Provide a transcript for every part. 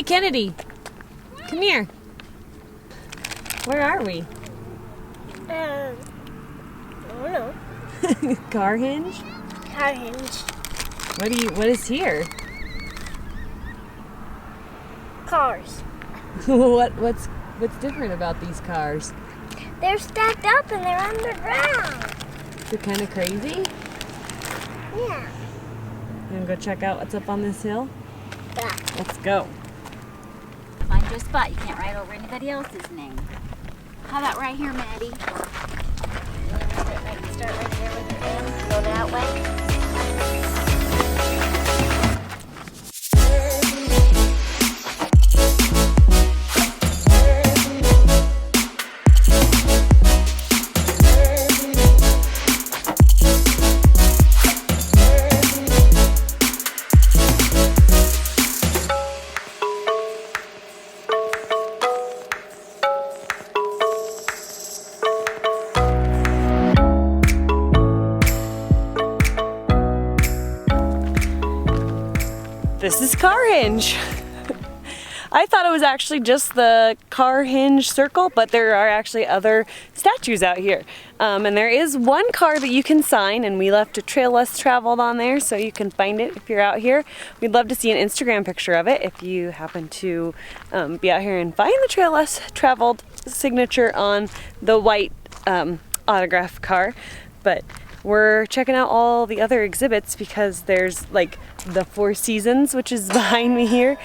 Kennedy, come here. Where are we? I don't know. Carhenge? Carhenge. What is here? Cars. What's different about these cars? They're stacked up and they're underground. They're kind of crazy. Yeah. You wanna go check out what's up on this hill? Yeah. Let's go. Find your spot. You can't write over anybody else's name. How about right here, Maddie? Start right there with your hand. Go that way. This is Carhenge. I thought it was actually just the Carhenge circle, but there are actually other statues out here. And there is one car that you can sign, and we left a trail less traveled on there, so you can find it if you're out here. We'd love to see an Instagram picture of it if you happen to be out here and find the trail less traveled signature on the white autograph car. But we're checking out all the other exhibits because there's like the Four Seasons, which is behind me here,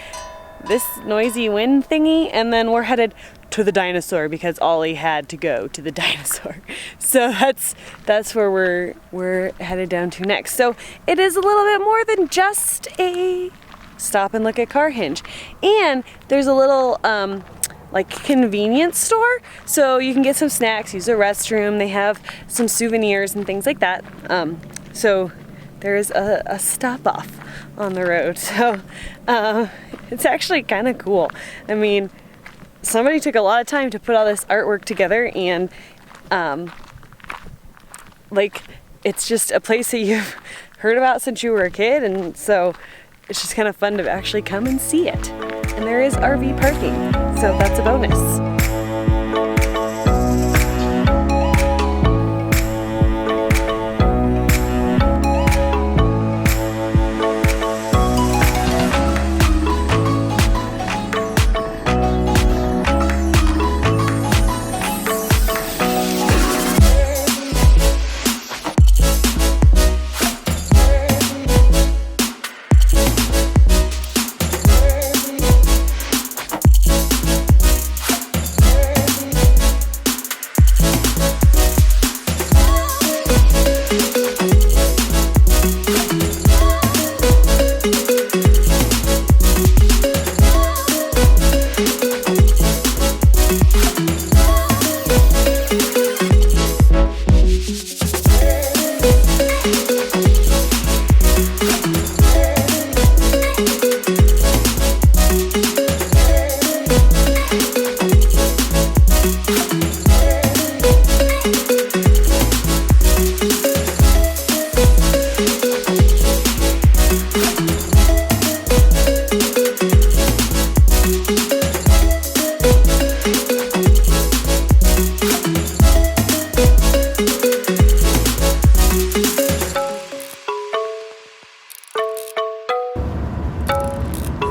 this noisy wind thingy, and then we're headed to the dinosaur because Ollie had to go to the dinosaur. So that's where we're headed down to next. So it is a little bit more than just a stop and look at Carhenge. And there's a little like convenience store, so you can get some snacks, use a restroom. They have some souvenirs and things like that. So there's a stop off on the road. So it's actually kind of cool. I mean, somebody took a lot of time to put all this artwork together, and like it's just a place that you've heard about since you were a kid, and so it's just kind of fun to actually come and see it. And there is RV parking, so that's a bonus.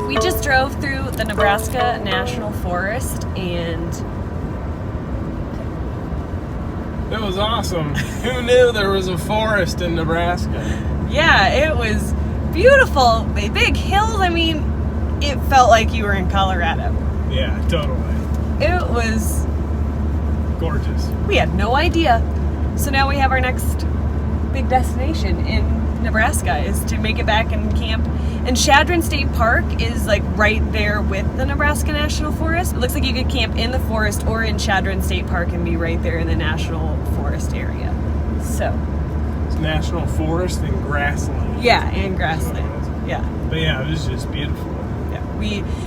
We just drove through the Nebraska National Forest, and it was awesome. Who knew there was a forest in Nebraska? yeah, it was beautiful. Big hills. I mean, it felt like you were in Colorado. Yeah, totally. It was Gorgeous. We had no idea. So now we have our next big destination in Nebraska is to make it back and camp. And Chadron State Park is like right there with the Nebraska National Forest. It looks like you could camp in the forest or in Chadron State Park and be right there in the National Forest area. So. It's National Forest and grassland. Yeah, and grassland. Yeah. But yeah, it was just beautiful. Yeah,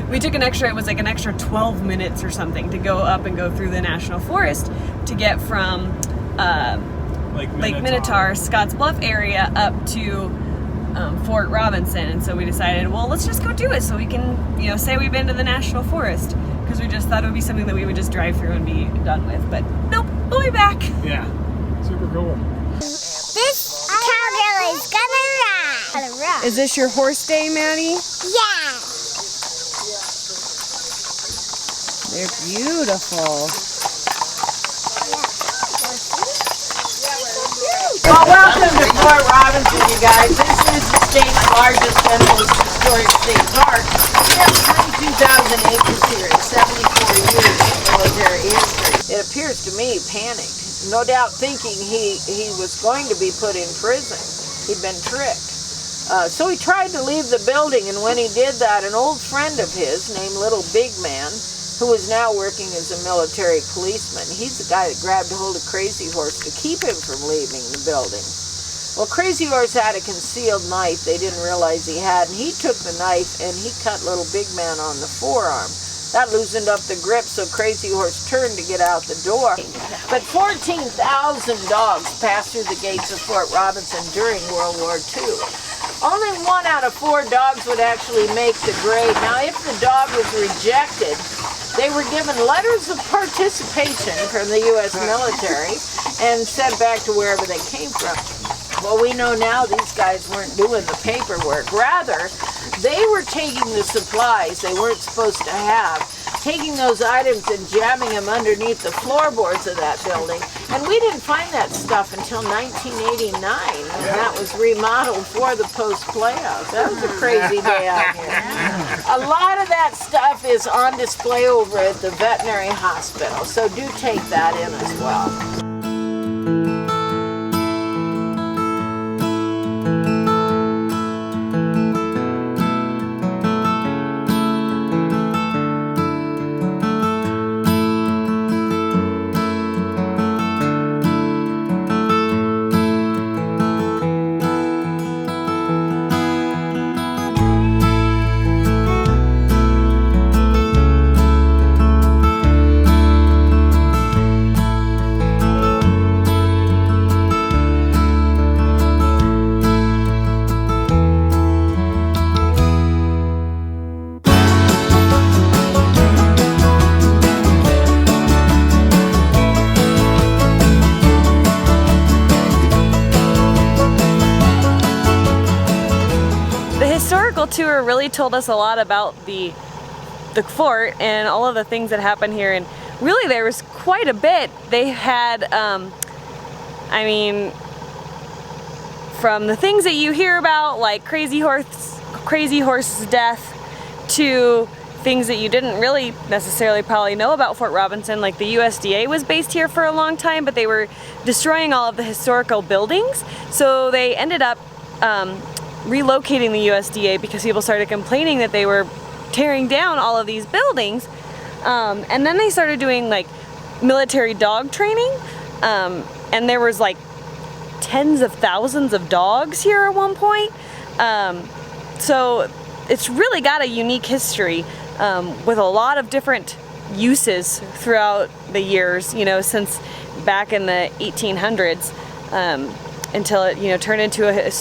we took an extra, it was like an extra 12 minutes or something to go up and go through the National Forest to get from Lake Minotaur, Scottsbluff area up to Fort Robinson, and so we decided, well, let's just go do it so we can, you know, say we've been to the National Forest, because we just thought it would be something that we would just drive through and be done with. But nope, we'll be back. Yeah, super cool. This cowgirl is gonna run. Is this your horse day, Maddie? Yeah. They're beautiful. Well, welcome to Fort Robinson, you guys. This is the state's largest and most historic state park. We have 22,000 acres here and 74 years of military history. It appears to me panicked, no doubt thinking he was going to be put in prison. He'd been tricked. So he tried to leave the building, and when he did that, an old friend of his named Little Big Man, who is now working as a military policeman. He's the guy that grabbed a hold of Crazy Horse to keep him from leaving the building. Well, Crazy Horse had a concealed knife they didn't realize he had, and he took the knife and he cut Little Big Man on the forearm. That loosened up the grip, so Crazy Horse turned to get out the door. But 14,000 dogs passed through the gates of Fort Robinson during World War II. Only 1 out of 4 dogs would actually make the grade. Now, if the dog was rejected, they were given letters of participation from the U.S. military and sent back to wherever they came from. Well, we know now these guys weren't doing the paperwork. Rather, they were taking the supplies they weren't supposed to have, taking those items and jamming them underneath the floorboards of that building. And we didn't find that stuff until 1989, when that was remodeled for the post-playoffs. That was a crazy day out here. A lot of that stuff is on display over at the veterinary hospital, so do take that in as well. Tour really told us a lot about the fort and all of the things that happened here, and really there was quite a bit. They had I mean, from the things that you hear about, like Crazy Horse's death, to things that you didn't really necessarily probably know about Fort Robinson, like the USDA was based here for a long time, but they were destroying all of the historical buildings, so they ended up relocating the USDA because people started complaining that they were tearing down all of these buildings, and then they started doing like military dog training, and there was like tens of thousands of dogs here at one point, so it's really got a unique history with a lot of different uses throughout the years, you know, since back in the 1800s, until it, you know, turned into a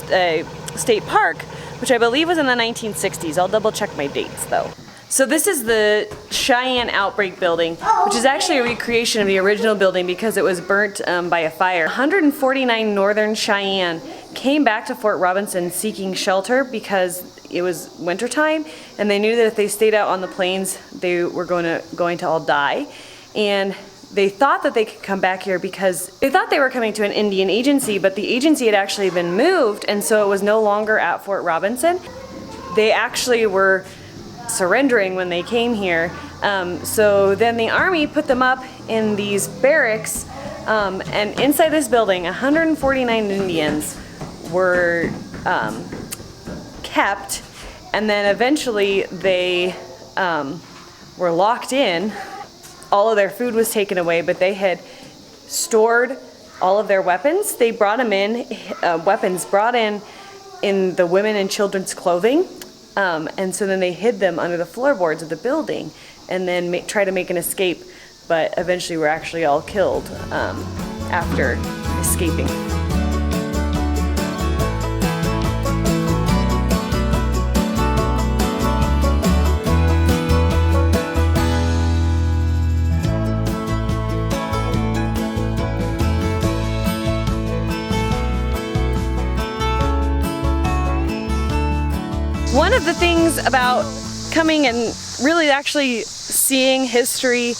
state park, which I believe was in the 1960s. I'll double check my dates though. So this is the Cheyenne Outbreak Building, which is actually a recreation of the original building because it was burnt by a fire. 149 Northern Cheyenne came back to Fort Robinson seeking shelter because it was wintertime, and they knew that if they stayed out on the plains, they were going to all die. And they thought that they could come back here because they thought they were coming to an Indian agency, but the agency had actually been moved, and so it was no longer at Fort Robinson. They actually were surrendering when they came here. So then the Army put them up in these barracks, and inside this building, 149 Indians were kept, and then eventually they were locked in. All of their food was taken away, but they had stored all of their weapons. They brought them in, weapons brought in the women and children's clothing, and so then they hid them under the floorboards of the building, and then try to make an escape, but eventually were actually all killed after escaping. things about coming and really actually seeing history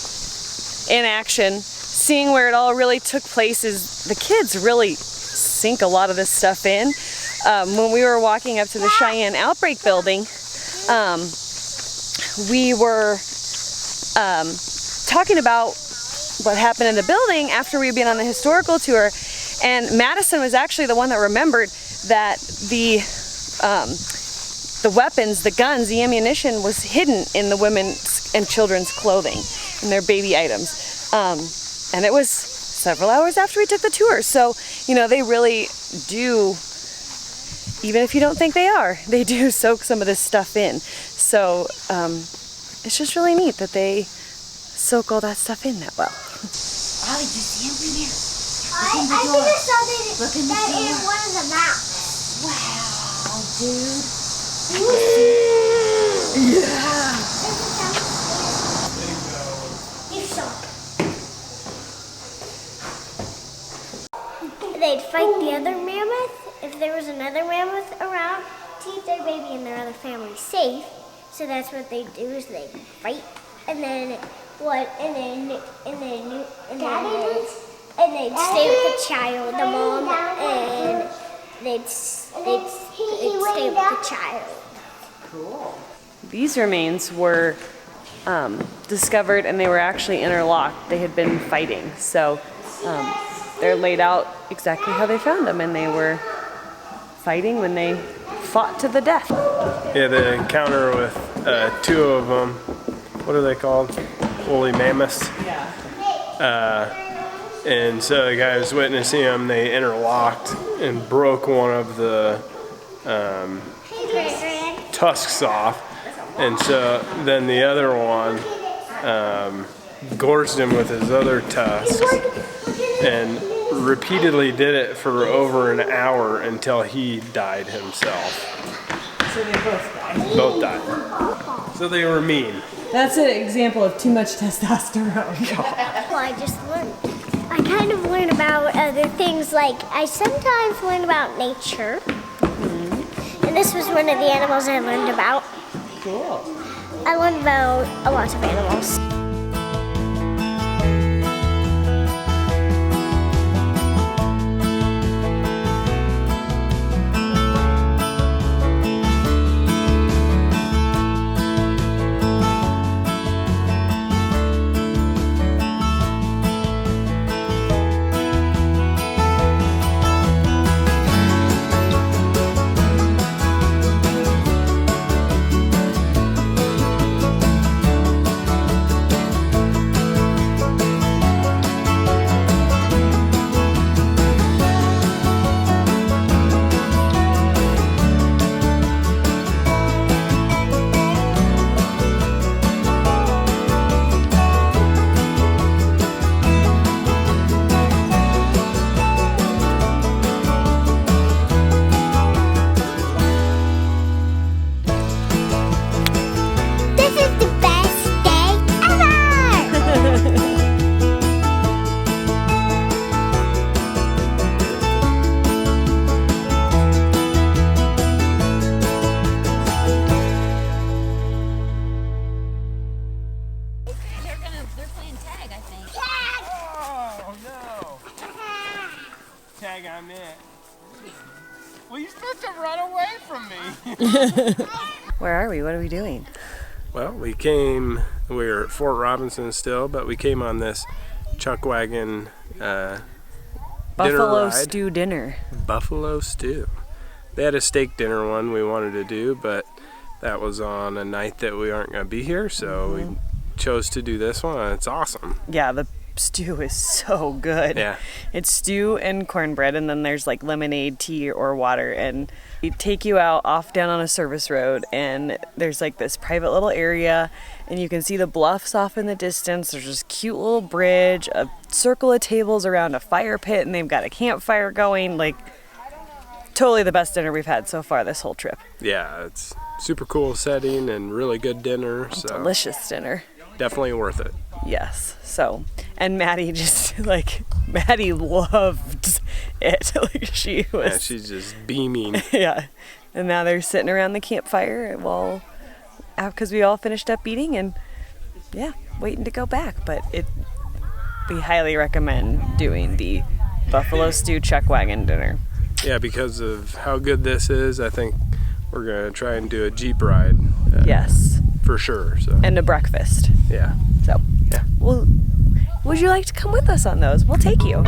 in action, seeing where it all really took place, is the kids really sink a lot of this stuff in. When we were walking up to the Cheyenne Outbreak building, we were talking about what happened in the building after we had been on the historical tour, and Madison was actually the one that remembered that the weapons, the guns, the ammunition was hidden in the women's and children's clothing, in their baby items. And it was several hours after we took the tour. So, you know, they really do, even if you don't think they are, they do soak some of this stuff in. So it's just really neat that they soak all that stuff in that well. Ollie, did you see him in there? I think I saw Look in the that door. in one of the maps. Wow, dude. You saw it. They'd fight the other mammoth if there was another mammoth around to keep their baby and their other family safe. So that's what they do, is they fight, and then they'd stay with the child, the mom, and they'd stay with the child. These remains were discovered, and they were actually interlocked. They had been fighting, so they're laid out exactly how they found them, and they were fighting when they fought to the death. Yeah, the encounter with two of them, what are they called? Woolly mammoths. Yeah. And so the guy was witnessing them, they interlocked and broke one of the tusks off. And so then the other one gorged him with his other tusks and repeatedly did it for over an hour until he died himself. So they both died. Both died. So they were mean. That's an example of too much testosterone. Well, I just learned. I kind of learn about other things, like I sometimes learn about nature. Mm-hmm. And this was one of the animals I learned about. Cool. I learned about a lot of animals. Tag on it. Well, you're supposed to run away from me. Where are we? What are we doing? Well, we're at Fort Robinson still, but we came on this Chuck Wagon Buffalo ride. stew dinner. Buffalo stew. They had a steak dinner one we wanted to do, but that was on a night that we aren't going to be here, so we chose to do this one, and it's awesome. Yeah, the stew is so good. Yeah. It's stew and cornbread, and then there's like lemonade, tea, or water, and they take you out off down on a service road, and there's like this private little area, and you can see the bluffs off in the distance. There's this cute little bridge, a circle of tables around a fire pit, and they've got a campfire going. Like, totally the best dinner we've had so far this whole trip. Yeah, it's super cool setting and really good dinner. So Delicious dinner. definitely worth it. Yes. So, and Maddie just Maddie loved it. Like she was. Yeah, she's just beaming. Yeah. And now they're sitting around the campfire because we all finished up eating and yeah, waiting to go back. But we highly recommend doing the buffalo stew Chuck Wagon dinner. Yeah, because of how good this is, I think we're gonna try and do a Jeep ride. Yes. For sure. So. And a breakfast. Yeah. So. Yeah. Well, would you like to come with us on those? We'll take you.